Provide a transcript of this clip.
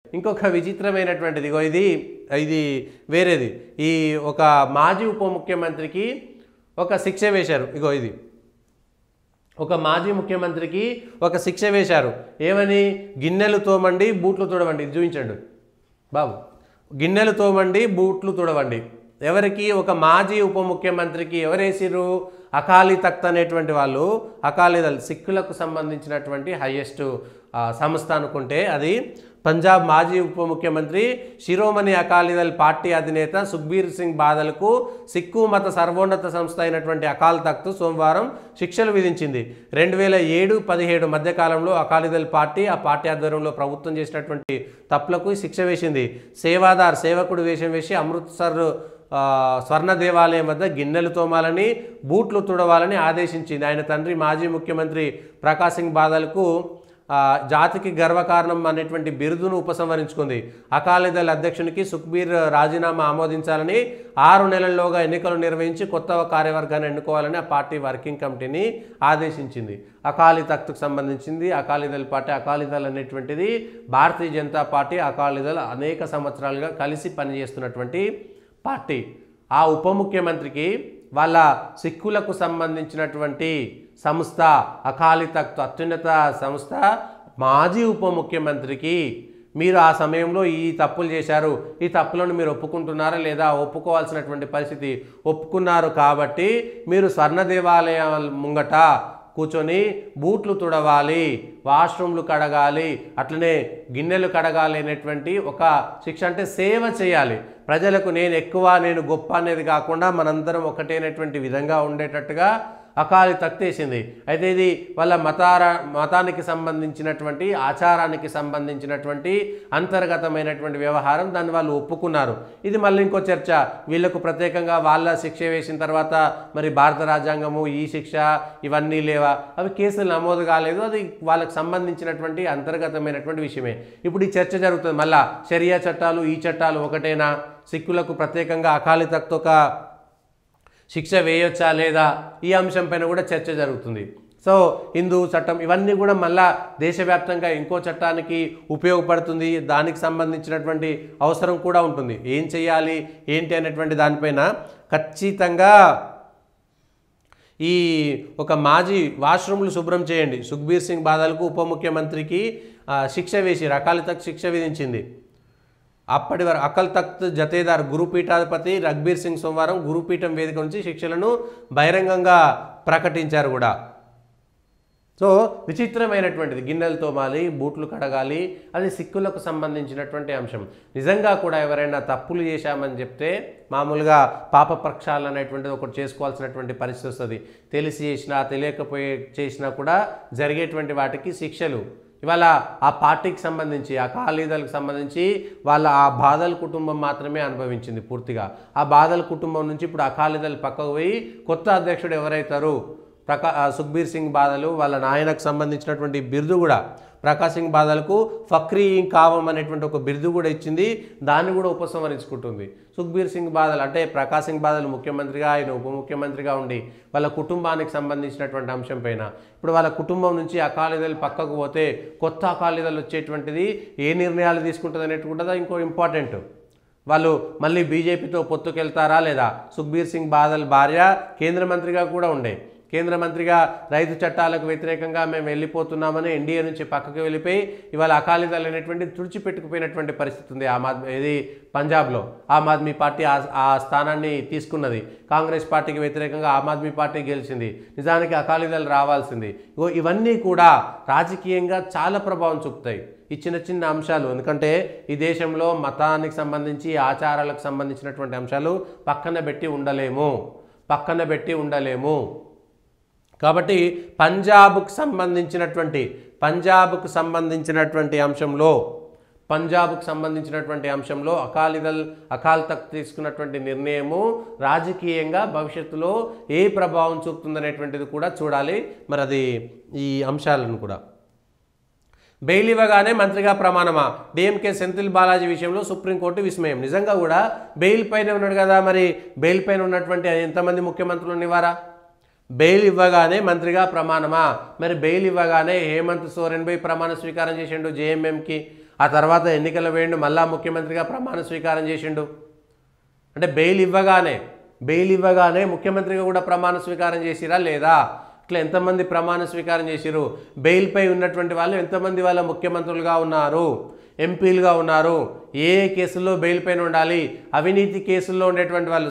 ఇంకొక విచిత్రమైనటువంటిది ఇగో ఇది ఇది వేరేది. ఈ ఒక మాజీ ఉప ముఖ్యమంత్రికి ఒక శిక్ష వేశారు. ఇగో ఇది ఒక మాజీ ముఖ్యమంత్రికి ఒక శిక్ష వేశారు. ఏమని? గిన్నెలు తోమండి బూట్లు తుడవండి. ఇది చూపించండి బాబు. గిన్నెలు తోమండి బూట్లు తుడవండి. ఎవరికి? ఒక మాజీ ఉప ముఖ్యమంత్రికి. ఎవరేసిరు? అకాలీ తఖ్త్ అనేటువంటి వాళ్ళు, అకాలీదళ్ సిక్కులకు సంబంధించినటువంటి హైయెస్ట్ సంస్థ అనుకుంటే అది పంజాబ్ మాజీ ఉప ముఖ్యమంత్రి శిరోమణి అకాలీదళ్ పార్టీ అధినేత సుఖ్బీర్ సింగ్ బాదల్కు సిక్కు మత సర్వోన్నత సంస్థ అయినటువంటి అకాల్ తఖ్త్ సోమవారం శిక్షలు విధించింది. 2007-17 మధ్యకాలంలో అకాలీదళ్ పార్టీ ఆ పార్టీ ఆధ్వర్యంలో ప్రభుత్వం చేసినటువంటి తప్పులకు శిక్ష వేసింది. సేవాదార్ సేవకుడు వేషం వేసి అమృత్సర్ స్వర్ణ దేవాలయం వద్ద గిన్నెలు తోమాలని బూట్లు తుడవాలని ఆదేశించింది. ఆయన తండ్రి మాజీ ముఖ్యమంత్రి ప్రకాష్ సింగ్ బాదల్కు జాతికి గర్వకారణం అనేటువంటి బిరుదును ఉపసంహరించుకుంది. అకాలీదళ్ అధ్యక్షునికి సుఖ్బీర్ రాజీనామా ఆమోదించాలని 6 నెలల్లోగా ఎన్నికలు నిర్వహించి కొత్త కార్యవర్గాన్ని ఎన్నుకోవాలని ఆ పార్టీ వర్కింగ్ కమిటీని ఆదేశించింది. అకాలీ తఖ్త్కు సంబంధించింది అకాలీదళ్ పార్టీ. అకాలీదళ్ అనేటువంటిది భారతీయ జనతా పార్టీ, అకాలీదళ్ అనేక సంవత్సరాలుగా కలిసి పనిచేస్తున్నటువంటి పార్టీ. ఆ ఉప ముఖ్యమంత్రికి వాళ్ళ సిక్కులకు సంబంధించినటువంటి సంస్థ అకాలీ తఖ్త్ అత్యున్నత సంస్థ మాజీ ఉప ముఖ్యమంత్రికి మీరు ఆ సమయంలో ఈ తప్పులు చేశారు, ఈ తప్పులను మీరు ఒప్పుకుంటున్నారా లేదా? ఒప్పుకోవాల్సినటువంటి పరిస్థితి. ఒప్పుకున్నారు కాబట్టి మీరు స్వర్ణ దేవాలయాల ముంగట కూర్చొని బూట్లు తుడవాలి, వాష్రూమ్లు కడగాలి, అట్లనే గిన్నెలు కడగాలి అనేటువంటి ఒక శిక్ష. అంటే సేవ చేయాలి ప్రజలకు. నేను ఎక్కువ నేను గొప్ప అనేది కాకుండా మనందరం ఒకటేనటువంటి విధంగా ఉండేటట్టుగా అకాలీ తఖ్త్ వేసింది. అయితే ఇది వాళ్ళ మతానికి సంబంధించినటువంటి ఆచారానికి సంబంధించినటువంటి అంతర్గతమైనటువంటి వ్యవహారం. దాన్ని వాళ్ళు ఒప్పుకున్నారు. ఇది మళ్ళీ ఇంకో చర్చ. వీళ్ళకు ప్రత్యేకంగా వాళ్ళ శిక్ష వేసిన తర్వాత మరి భారత రాజ్యాంగము ఈ శిక్ష ఇవన్నీ లేవా? అవి కేసులు నమోదు కాలేదు. అది వాళ్ళకి సంబంధించినటువంటి అంతర్గతమైనటువంటి విషయమే. ఇప్పుడు ఈ చర్చ జరుగుతుంది. మళ్ళా షరియా చట్టాలు ఈ చట్టాలు ఒకటేనా? సిక్కులకు ప్రత్యేకంగా అకాలీ తఖ్త్ ఒక శిక్ష వేయొచ్చా లేదా? ఈ అంశంపైన కూడా చర్చ జరుగుతుంది. సో హిందూ చట్టం ఇవన్నీ కూడా మళ్ళా దేశవ్యాప్తంగా ఇంకో చట్టానికి ఉపయోగపడుతుంది. దానికి సంబంధించినటువంటి అవసరం కూడా ఉంటుంది. ఏం చేయాలి ఏంటి అనేటువంటి దానిపైన ఖచ్చితంగా ఈ ఒక మాజీ వాష్రూమ్లు శుభ్రం చేయండి. సుఖ్బీర్ సింగ్ బాదల్కు ఉప ముఖ్యమంత్రికి శిక్ష వేసి అకాలీ తఖ్త్ శిక్ష విధించింది. అప్పటి వరకు అకాల్ తఖ్త్ జతేదార్ గురుపీఠాధిపతి రఘ్బీర్ సింగ్ సోమవారం గురుపీఠం వేదిక నుంచి శిక్షలను బహిరంగంగా ప్రకటించారు కూడా. సో విచిత్రమైనటువంటిది. గిన్నెలు తోమాలి, బూట్లు కడగాలి, అది సిక్కులకు సంబంధించినటువంటి అంశం. నిజంగా కూడా ఎవరైనా తప్పులు చేశామని చెప్తే మామూలుగా పాప ప్రక్షాళన అనేటువంటిది ఒకటి చేసుకోవాల్సినటువంటి పరిస్థితి వస్తుంది. తెలిసి చేసినా తెలియకపోయే చేసినా కూడా జరిగేటువంటి వాటికి శిక్షలు. ఇవాళ ఆ పార్టీకి సంబంధించి అకాలీదళ్కి సంబంధించి వాళ్ళ ఆ బాదల్ కుటుంబం మాత్రమే అనుభవించింది పూర్తిగా. ఆ బాదల్ కుటుంబం నుంచి ఇప్పుడు అకాలీదళ్ పక్కకు పోయి కొత్త అధ్యక్షుడు ఎవరైతారు సుఖ్బీర్ సింగ్ బాదల్ వాళ్ళ నాయనకు సంబంధించినటువంటి బిరుదు కూడా ప్రకాష్ సింగ్ బాదల్కు ఫక్రీ కావం అనేటువంటి ఒక బిరుదు కూడా ఇచ్చింది. దాన్ని కూడా ఉపసంహరించుకుంటుంది. సుఖ్బీర్ సింగ్ బాదల్ అంటే ప్రకాష్ సింగ్ బాదల్ ముఖ్యమంత్రిగా ఆయన ఉప ముఖ్యమంత్రిగా ఉండి వాళ్ళ కుటుంబానికి సంబంధించినటువంటి అంశం పైన ఇప్పుడు వాళ్ళ కుటుంబం నుంచి అకాలీదళ్ పక్కకు పోతే కొత్త అకాలీదళ్ వచ్చేటువంటిది ఏ నిర్ణయాలు తీసుకుంటుంది అనేటువంటిది ఇంకో ఇంపార్టెంట్. వాళ్ళు మళ్ళీ బీజేపీతో పొత్తుకెళ్తారా లేదా? సుఖ్బీర్ సింగ్ బాదల్ భార్య కేంద్ర మంత్రిగా కూడా ఉండే. కేంద్ర మంత్రిగా రైతు చట్టాలకు వ్యతిరేకంగా మేము వెళ్ళిపోతున్నామని ఎన్డీఏ నుంచి పక్కకు వెళ్ళిపోయి ఇవాళ అకాలీదళ్ అనేటువంటి తుడిచిపెట్టుకుపోయినటువంటి పరిస్థితి ఉంది. ఇది పంజాబ్లో ఆమ్ ఆద్మీ పార్టీ ఆ స్థానాన్ని తీసుకున్నది. కాంగ్రెస్ పార్టీకి వ్యతిరేకంగా ఆమ్ ఆద్మీ పార్టీ గెలిచింది. నిజానికి అకాలీదళ్ రావాల్సింది. ఇవన్నీ కూడా రాజకీయంగా చాలా ప్రభావం చూపుతాయి ఈ చిన్న చిన్న అంశాలు. ఎందుకంటే ఈ దేశంలో మతానికి సంబంధించి ఆచారాలకు సంబంధించినటువంటి అంశాలు పక్కన పెట్టి ఉండలేము. కాబట్టి పంజాబ్కు సంబంధించినటువంటి అంశంలో అకాల్ తఖ్త్ తీసుకున్నటువంటి నిర్ణయము రాజకీయంగా భవిష్యత్తులో ఏ ప్రభావం చూపుతుందనేటువంటిది కూడా చూడాలి. మరి అది ఈ అంశాలను కూడా బెయిల్ ఇవ్వగానే మంత్రిగా ప్రమాణమా? డిఎంకే సెంథిల్ బాలాజీ విషయంలో సుప్రీంకోర్టు విస్మయం. నిజంగా కూడా బెయిల్ పైన ఉన్నాడు కదా, మరి బెయిల్ పైన ఉన్నటువంటి ఎంతమంది ముఖ్యమంత్రులు ఉన్నవారా? బెయిల్ ఇవ్వగానే మంత్రిగా ప్రమాణమా? మరి బెయిల్ ఇవ్వగానే హేమంత్ సోరెన్ పై ప్రమాణ స్వీకారం చేసిండు జేఎంఎంకి. ఆ తర్వాత ఎన్నికలు వేయండు, మళ్ళా ముఖ్యమంత్రిగా ప్రమాణ స్వీకారం చేసిండు. అంటే బెయిల్ ఇవ్వగానే ముఖ్యమంత్రిగా కూడా ప్రమాణ స్వీకారం చేసిరా లేదా? ఇట్లా ఎంతమంది ప్రమాణ స్వీకారం చేసిరు? బెయిల్పై ఉన్నటువంటి వాళ్ళు ఎంతమంది వాళ్ళ ముఖ్యమంత్రులుగా ఉన్నారు, ఎంపీలుగా ఉన్నారు, ఏ కేసుల్లో బెయిల్ పైన ఉండాలి, అవినీతి కేసుల్లో ఉండేటువంటి వాళ్ళు